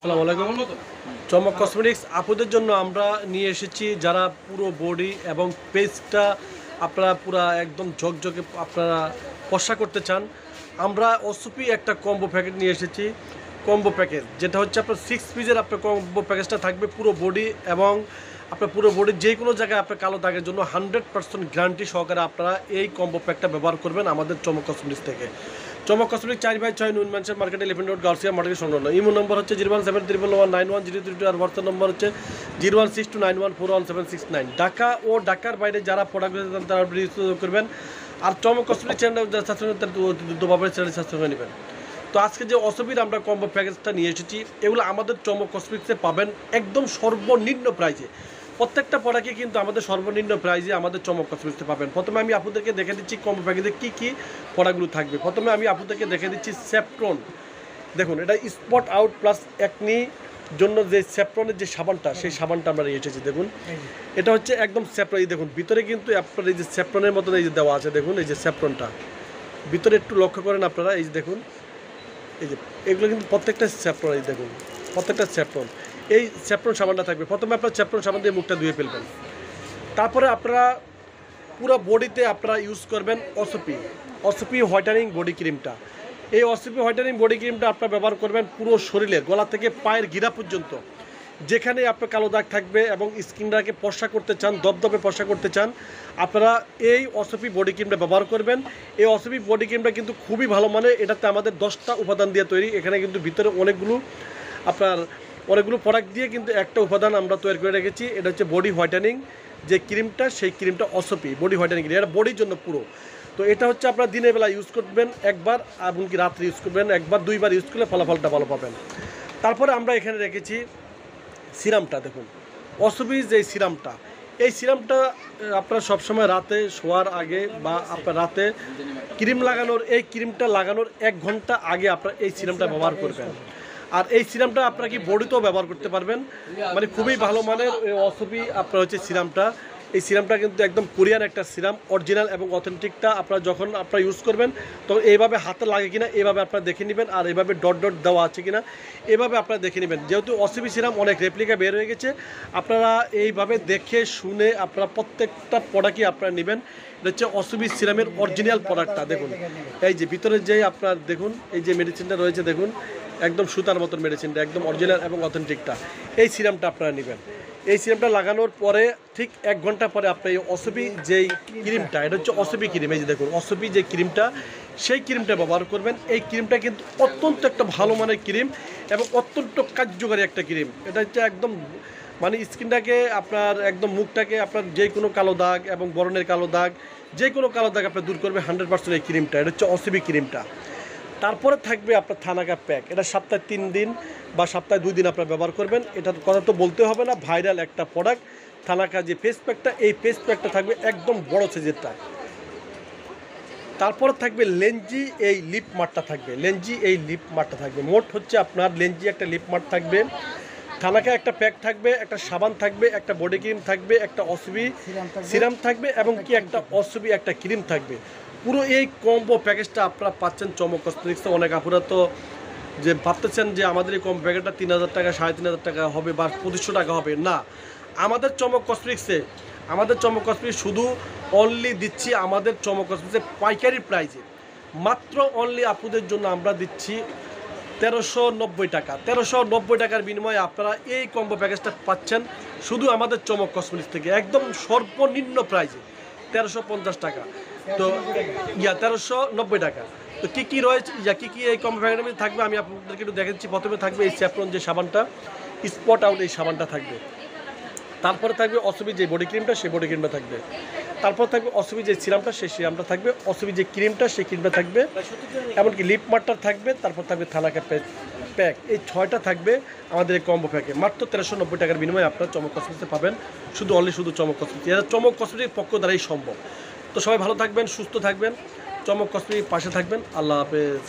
আসসালামু আলাইকুম। চমক কসমেটিক্স আপুদের জন্য আমরা নিয়ে এসেছি যারা পুরো বডি এবং পেজটা আপনারা পুরা একদম ঝকঝকে আপনারা ফর্সা করতে চান। আমরা ওসপি একটা কম্বো প্যাকেজ নিয়ে এসেছি, কম্বো প্যাকেজ যেটা হচ্ছে আপনার 6 পিসের আপনার কম্বো প্যাকেজটা থাকবে পুরো বডি এবং আপনার পুরো বডির যে কোনো জায়গায় আপনার কালো দাগের জন্য 100% গ্যারান্টি সহকারে আপনারা এই কম্বো প্যাকটা ব্যবহার করবেন আমাদের চমক কসমেটিক্স থেকে। চমক কসমেটিক্স 4/6 নুন mansion market 11 road Garcia market সংলগ্ন। ইমো নম্বর হচ্ছে 01731911032 আর হোয়াটসঅ্যাপ নম্বর হচ্ছে 01629141769। ঢাকা ও ঢাকার বাইরে যারা প্রোডাক্ট তারা রিজিস্টার করবেন। আর চমক কসমেটিক্স চ্যানেল যারা সাবস্ক্রাইব তারা দ্রুতভাবে চ্যানেল সাবস্ক্রাইব করে নেবেন। তো আজকে যে ওসপির আমরা কম্বো প্যাকেজটা নিয়ে এসেছি এগুলো আমাদের চমক কসমেটিক্সে পাবেন একদম সর্বনিম্ন প্রাইসে। প্রত্যেকটা প্রোডাক্টে কিন্তু আমাদের সর্বনিম্ন প্রাইসে আমাদের চমক কসমেটিক্সে পাবেন। প্রথমে আমি আপনাদেরকে দেখে দিচ্ছি কম্বো প্যাকেজে কী কী প্রোডাক্টগুলো থাকবে। প্রথমে আমি আপনাদেরকে দেখে দিচ্ছি স্যাফরন। দেখুন, এটা স্পট আউট প্লাস একনি জন্য যে স্যাফরনের যে সাবানটা সেই সাবানটা আমরা নিয়ে এসেছি। দেখুন, এটা হচ্ছে একদম স্যাফরন। এই দেখুন ভিতরে কিন্তু আপনার এই যে স্যাফরনের মতন এই যে দেওয়া আছে, দেখুন এই যে স্যাফরনটা ভিতরে একটু লক্ষ্য করেন আপনারা। এই যে দেখুন, এই যে এগুলো কিন্তু প্রত্যেকটা স্যাফরন। এই দেখুন প্রত্যেকটা স্যাফরন। এই স্যাফরন সাবানটা থাকবে। প্রথমে আপনার স্যাফরন সাবান দিয়ে মুখটা ধুয়ে ফেলবেন। তারপরে আপনারা পুরো বডিতে আপনারা ইউজ করবেন ওসপি হোয়াইটেনিং বডি ক্রিমটা। এই ওসপি হোয়াইটেনিং বডি ক্রিমটা আপনারা ব্যবহার করবেন পুরো শরীরে, গলা থেকে পায়ের গিরা পর্যন্ত যেখানে আপনার কালো দাগ থাকবে এবং স্কিনটাকে ফর্সা করতে চান, দপদপে ফর্সা করতে চান, আপনারা এই ওসপি বডি ক্রিমটা ব্যবহার করবেন। এই ওসপি বডি ক্রিমটা কিন্তু খুবই ভালো মানের। এটাতে আমাদের 10টা উপাদান দিয়ে তৈরি। এখানে কিন্তু ভিতরে অনেকগুলো প্রোডাক্ট দিয়ে কিন্তু একটা উপাদান আমরা তৈরি করে রেখেছি। এটা হচ্ছে বডি হোয়াইটেনিং যে ক্রিমটা, সেই ক্রিমটা ওসপি বডি হোয়াইটেনিং ক্রিম। এটা বডির জন্য পুরো। তো এটা হচ্ছে আপনারা দিনের বেলা ইউজ করবেন একবার, এমনকি রাত্রে ইউজ করবেন একবার, 2বার ইউজ করলে ফলাফলটা ভালো পাবেন। তারপরে আমরা এখানে রেখেছি সিরামটা। দেখুন ওসপি যে সিরামটা, এই সিরামটা আপনারা সবসময় রাতে শোয়ার আগে বা আপনার রাতে ক্রিম লাগানোর, এই ক্রিমটা লাগানোর 1 ঘন্টা আগে আপনারা এই সিরামটা ব্যবহার করবেন। আর এই সিরামটা আপনারা কি বডিতেও ব্যবহার করতে পারবেন, মানে খুবই ভালো মানের ওসপি আপনার হচ্ছে সিরামটা। এই সিরামটা কিন্তু একদম কোরিয়ান একটা সিরাম, অরিজিনাল এবং অথেন্টিকটা। আপনারা যখন আপনারা ইউজ করবেন তখন এইভাবে হাতে লাগে কিনা এইভাবে আপনারা দেখে নেবেন, আর এইভাবে ডট ডট দেওয়া আছে কিনা এভাবে আপনারা দেখে নেবেন। যেহেতু ওসপি সিরাম অনেক রেপ্লিকা বের হয়ে গেছে, আপনারা এইভাবে দেখে শুনে আপনারা প্রত্যেকটা প্রোডাক্টই আপনারা নেবেন। এটা হচ্ছে ওসপি সিরামের অরিজিনাল প্রোডাক্টটা। দেখুন এই যে ভিতরে যে আপনার দেখুন এই যে মেডিসিনটা রয়েছে, দেখুন একদম সুতার মতন মেডিসিনটা, একদম অরিজিনাল এবং অথেন্টিকটা। এই সিরামটা আপনারা নেবেন। এই সিরামটা লাগানোর পরে ঠিক 1 ঘন্টা পরে আপনার এই ওসপি যেই ক্রিমটা, এটা হচ্ছে ওসপি ক্রিম, এই যে দেখুন ওসপি যে ক্রিমটা, সেই ক্রিমটা ব্যবহার করবেন। এই ক্রিমটা কিন্তু অত্যন্ত একটা ভালো মানের ক্রিম এবং অত্যন্ত কার্যকারী একটা ক্রিম। এটা হচ্ছে একদম মানে স্কিনটাকে আপনার একদম মুখটাকে আপনার যে কোনো কালো দাগ এবং বরণের কালো দাগ, যে কোনো কালো দাগ আপনার দূর করবে 100% এই ক্রিমটা। এটা হচ্ছে ওসপি ক্রিমটা। তারপরে থাকবে আপনার থানাকা প্যাক। এটা সপ্তাহে 3 দিন বা সপ্তাহে 2 দিন আপনারা ব্যবহার করবেন। এটার কথা তো বলতে হবে না, ভাইরাল একটা প্রোডাক্ট থানাকা যে ফেস প্যাকটা, এই ফেস প্যাকটা থাকবে একদম বড় সাইজেরটা। তারপরে থাকবে লেঞ্জি এই লিপ মার্টটা থাকবে, লেঞ্জি এই লিপ মার্টটা থাকবে। মোট হচ্ছে আপনার লেঞ্জি একটা লিপ মার্ট থাকবে, থানাকা একটা প্যাক থাকবে, একটা সাবান থাকবে, একটা বডি ক্রিম থাকবে, একটা ওসপি সিরাম থাকবে এবং কি একটা ওসপি একটা ক্রিম থাকবে। পুরো এই কম্বো প্যাকেজটা আপনারা পাচ্ছেন চমক কসমেটিক্সে। অনেক আপুরা তো যে ভাবতেছেন যে আমাদের এই কম্বো প্যাকেজটা 3000 টাকা 3500 টাকা হবে বা 2500 টাকা হবে, না। আমাদের চমক কসমেটিক্স শুধু অনলি দিচ্ছি আমাদের চমক কসমেটিক্সে পাইকারি প্রাইসে মাত্র অনলি আপুদের জন্য আমরা দিচ্ছি 1390 টাকা। 1390 টাকার বিনিময়ে আপনারা এই কম্বো প্যাকেজটা পাচ্ছেন শুধু আমাদের চমক কসমেটিক্স থেকে একদম সর্বনিম্ন প্রাইসে 1350 টাকা। তো 1390 টাকা। তো কী কী রয়েছে, কী কী এই কম্বো প্যাকেটের মধ্যে থাকবে আমি আপনাদেরকে একটু দেখাচ্ছি। প্রথমে থাকবে এই স্যাফরন যে সাবানটা, স্পট আউট এই সাবানটা থাকবে। তারপরে থাকবে ওসপি যে বডি ক্রিমটা, সেই বডি ক্রিমটা থাকবে। তারপর থাকবে ওসপি যে সিরামটা, সেই সিরামটা থাকবে। ওসপি যে ক্রিমটা, সেই ক্রিমটা থাকবে। এমনকি লিপ মার্টার থাকবে। তারপর থাকবে থানাকা প্যাক। এই 6টা থাকবে আমাদের এই কম্বো প্যাকে। মাত্র 1390 টাকার বিনিময়ে আপনারা চমক কসমেটিক্সে পাবেন শুধু চমক কসমেটিক্স। এটা চমক কসমেটিক্সের পক্ষ দ্বারাই সম্ভব। তো সবাই ভালো থাকবেন, সুস্থ থাকবেন, চমক কসমেটিক্স পাশে থাকবেন। আল্লাহ হাফেজ।